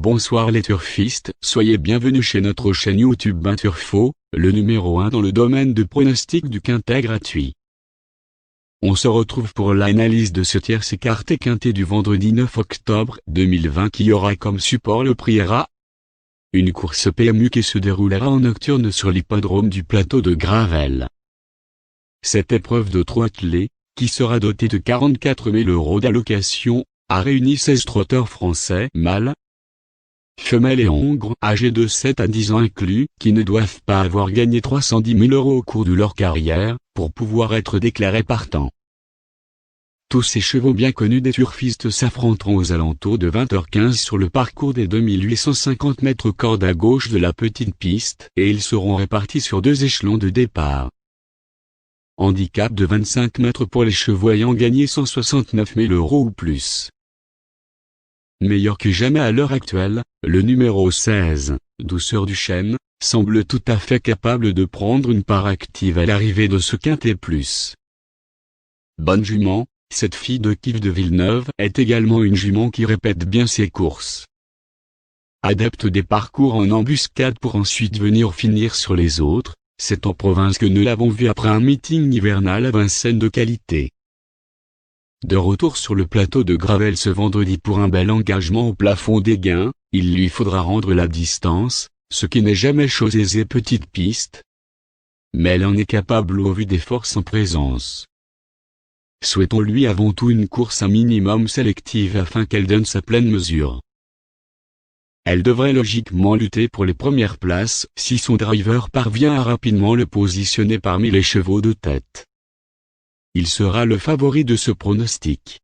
Bonsoir les turfistes, soyez bienvenus chez notre chaîne YouTube Turfo, le numéro 1 dans le domaine de pronostic du quintet gratuit. On se retrouve pour l'analyse de ce tierce écarté quintet du vendredi 9 octobre 2020 qui aura comme support le prix ERA. Une course PMU qui se déroulera en nocturne sur l'hippodrome du plateau de Gravelle. Cette épreuve de trot attelé, qui sera dotée de 44 000 € d'allocation, a réuni 16 trotteurs français mâles, femelles et hongres âgés de 7 à 10 ans inclus, qui ne doivent pas avoir gagné 310 000 € au cours de leur carrière, pour pouvoir être déclarés partants. Tous ces chevaux bien connus des turfistes s'affronteront aux alentours de 20h15 sur le parcours des 2850 mètres corde à gauche de la petite piste, et ils seront répartis sur 2 échelons de départ. Handicap de 25 mètres pour les chevaux ayant gagné 169 000 € ou plus. Meilleur que jamais à l'heure actuelle, le numéro 16, Douceur du Chêne, semble tout à fait capable de prendre une part active à l'arrivée de ce quintet plus. Bonne jument, cette fille de Kiff de Villeneuve est également une jument qui répète bien ses courses. Adepte des parcours en embuscade pour ensuite venir finir sur les autres, c'est en province que nous l'avons vu après un meeting hivernal à Vincennes de qualité. De retour sur le plateau de Gravelle ce vendredi pour un bel engagement au plafond des gains, il lui faudra rendre la distance, ce qui n'est jamais chose aisée petite piste. Mais elle en est capable au vu des forces en présence. Souhaitons-lui avant tout une course un minimum sélective afin qu'elle donne sa pleine mesure. Elle devrait logiquement lutter pour les premières places si son driver parvient à rapidement le positionner parmi les chevaux de tête. Il sera le favori de ce pronostic.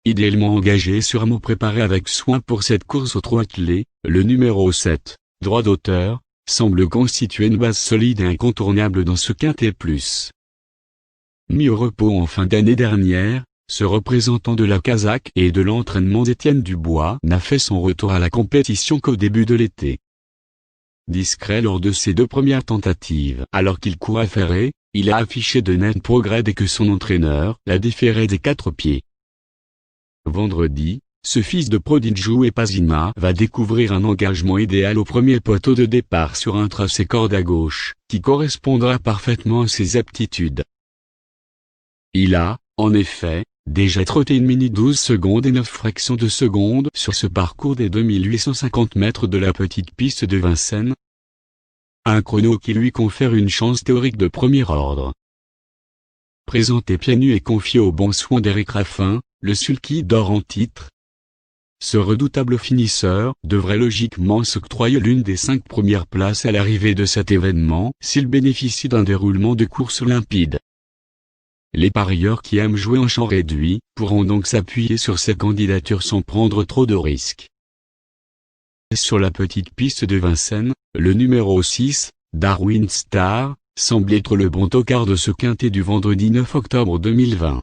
Idéalement engagé et sûrement préparé avec soin pour cette course au trot attelé, le numéro 7, droit d'auteur, semble constituer une base solide et incontournable dans ce quintet plus. Mis au repos en fin d'année dernière, ce représentant de la Casaque et de l'entraînement d'Étienne Dubois n'a fait son retour à la compétition qu'au début de l'été. Discret lors de ses 2 premières tentatives alors qu'il courait ferré, il a affiché de nets progrès dès que son entraîneur l'a déféré des 4 pieds. Vendredi, ce fils de Prodigiou et Pasima va découvrir un engagement idéal au premier poteau de départ sur un tracé corde à gauche, qui correspondra parfaitement à ses aptitudes. Il a, en effet, déjà trotté une minute 12 secondes et 9 fractions de seconde sur ce parcours des 2850 mètres de la petite piste de Vincennes. Un chrono qui lui confère une chance théorique de premier ordre. Présenté pieds nus et confié aux bons soins d'Éric Raffin, le sulky d'or en titre. Ce redoutable finisseur devrait logiquement s'octroyer l'une des 5 premières places à l'arrivée de cet événement s'il bénéficie d'un déroulement de course limpide. Les parieurs qui aiment jouer en champ réduit pourront donc s'appuyer sur ces candidatures sans prendre trop de risques. Sur la petite piste de Vincennes, le numéro 6, Darwin Star, semble être le bon tocard de ce quintet du vendredi 9 octobre 2020.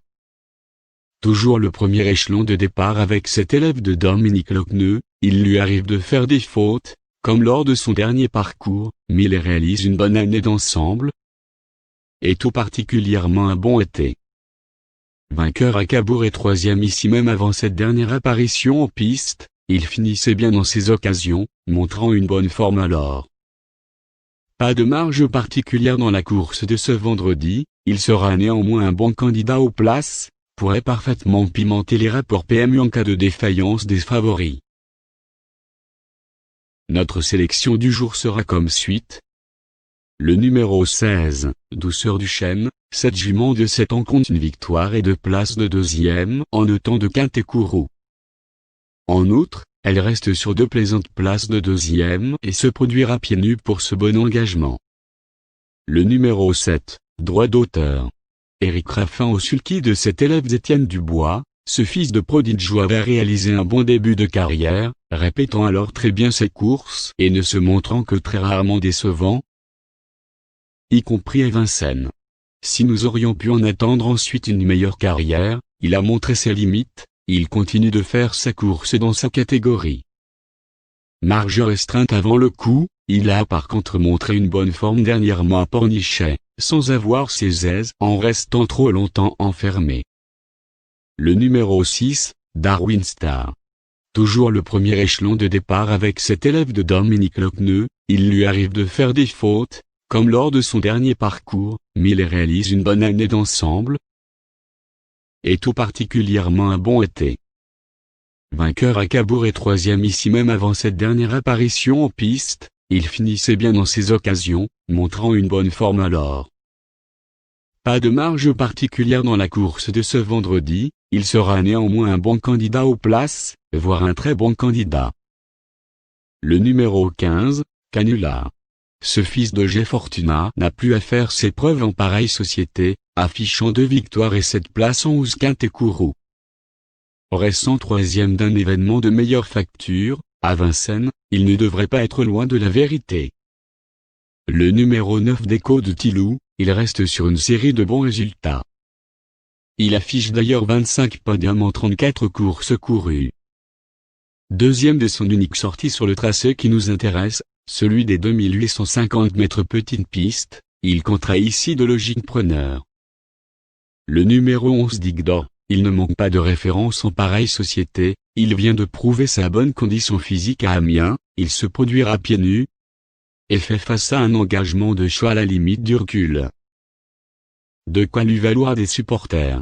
Toujours le premier échelon de départ avec cet élève de Dominique Lochneux, il lui arrive de faire des fautes, comme lors de son dernier parcours, mais il réalise une bonne année d'ensemble, et tout particulièrement un bon été. Vainqueur à Cabourg et 3e ici même avant cette dernière apparition en piste, il finissait bien dans ses occasions, montrant une bonne forme alors. Pas de marge particulière dans la course de ce vendredi, il sera néanmoins un bon candidat aux places, pourrait parfaitement pimenter les rapports PMU en cas de défaillance des favoris. Notre sélection du jour sera comme suite. Le numéro 16, Douceur du Chêne, cette jument de 7 ans compte une victoire et 2 places de 2e en notant de quintet Kourou. En outre, elle reste sur 2 plaisantes places de 2e et se produira pieds nus pour ce bon engagement. Le numéro 7, droit d'auteur. Éric Raffin au sulky de cet élève d'Étienne Dubois, ce fils de Prodigiou avait réalisé un bon début de carrière, répétant alors très bien ses courses et ne se montrant que très rarement décevant, y compris à Vincennes. Si nous aurions pu en attendre ensuite une meilleure carrière, il a montré ses limites, il continue de faire sa course dans sa catégorie. Marge restreinte avant le coup, il a par contre montré une bonne forme dernièrement à Pornichet, sans avoir ses aises en restant trop longtemps enfermé. Le numéro 6, Darwin Star. toujours le premier échelon de départ avec cet élève de Dominique Lecneux, il lui arrive de faire des fautes, comme lors de son dernier parcours, mais il réalise une bonne année d'ensemble, et tout particulièrement un bon été. Vainqueur à Cabourg et troisième ici même avant cette dernière apparition en piste, il finissait bien dans ses occasions, montrant une bonne forme alors. Pas de marge particulière dans la course de ce vendredi, il sera néanmoins un bon candidat aux places, voire un très bon candidat. Le numéro 15, Canular. Ce fils de G Fortuna n'a plus à faire ses preuves en pareille société, affichant 2 victoires et 7 places en 11 quintés Kourou. Restant troisième d'un événement de meilleure facture, à Vincennes, il ne devrait pas être loin de la vérité. Le numéro 9 d'Echo de Tilou, il reste sur une série de bons résultats. Il affiche d'ailleurs 25 podiums en 34 courses courues. Deuxième de son unique sortie sur le tracé qui nous intéresse, celui des 2850 mètres petite piste, il comptera ici de logiques preneurs. Le numéro 11 d'Igdor, il ne manque pas de référence en pareille société, il vient de prouver sa bonne condition physique à Amiens, il se produira pieds nus, et fait face à un engagement de choix à la limite du recul. De quoi lui valoir des supporters.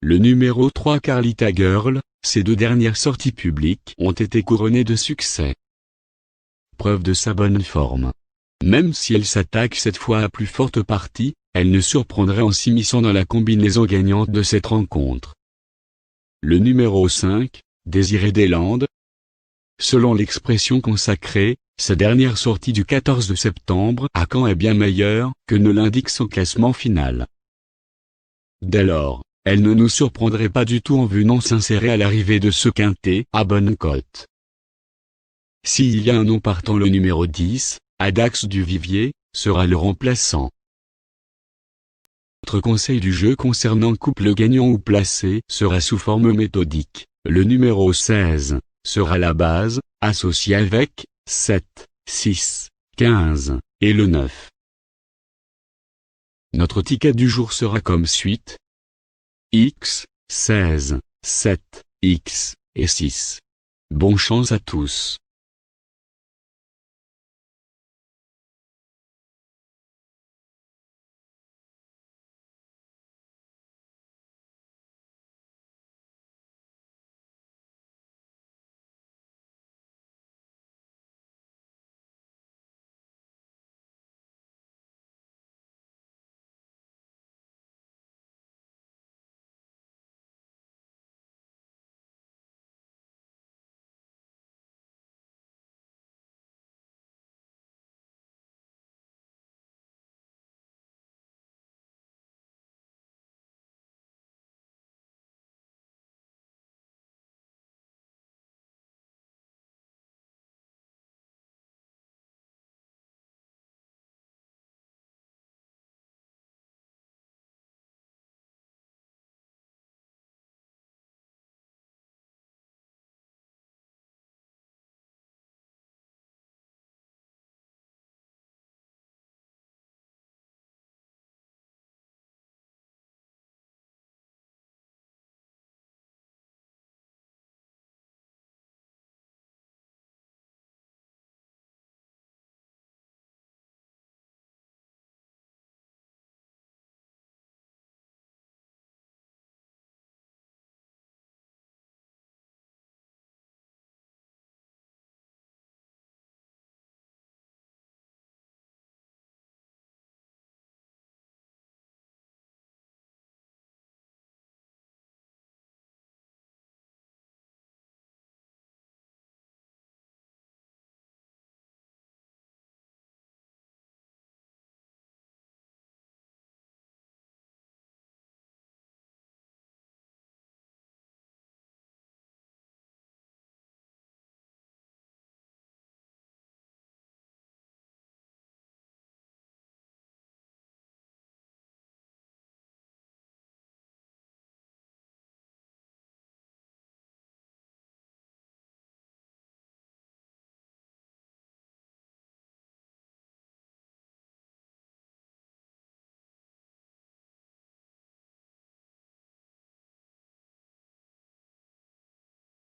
Le numéro 3 Carlita Girl, ses 2 dernières sorties publiques ont été couronnées de succès. Preuve de sa bonne forme. Même si elle s'attaque cette fois à plus forte partie, elle ne surprendrait en s'immisçant dans la combinaison gagnante de cette rencontre. Le numéro 5, Désiré Deslandes. Selon l'expression consacrée, sa dernière sortie du 14 septembre à Caen est bien meilleure que ne l'indique son classement final. Dès lors, elle ne nous surprendrait pas du tout en venant s'insérer à l'arrivée de ce quintet à bonne cote. S'il y a un nom partant, le numéro 10, Adax Duvivier, sera le remplaçant. Notre conseil du jeu concernant couple gagnant ou placé sera sous forme méthodique. Le numéro 16 sera la base, associé avec 7, 6, 15 et le 9. Notre ticket du jour sera comme suite: X, 16, 7, X et 6. Bonne chance à tous.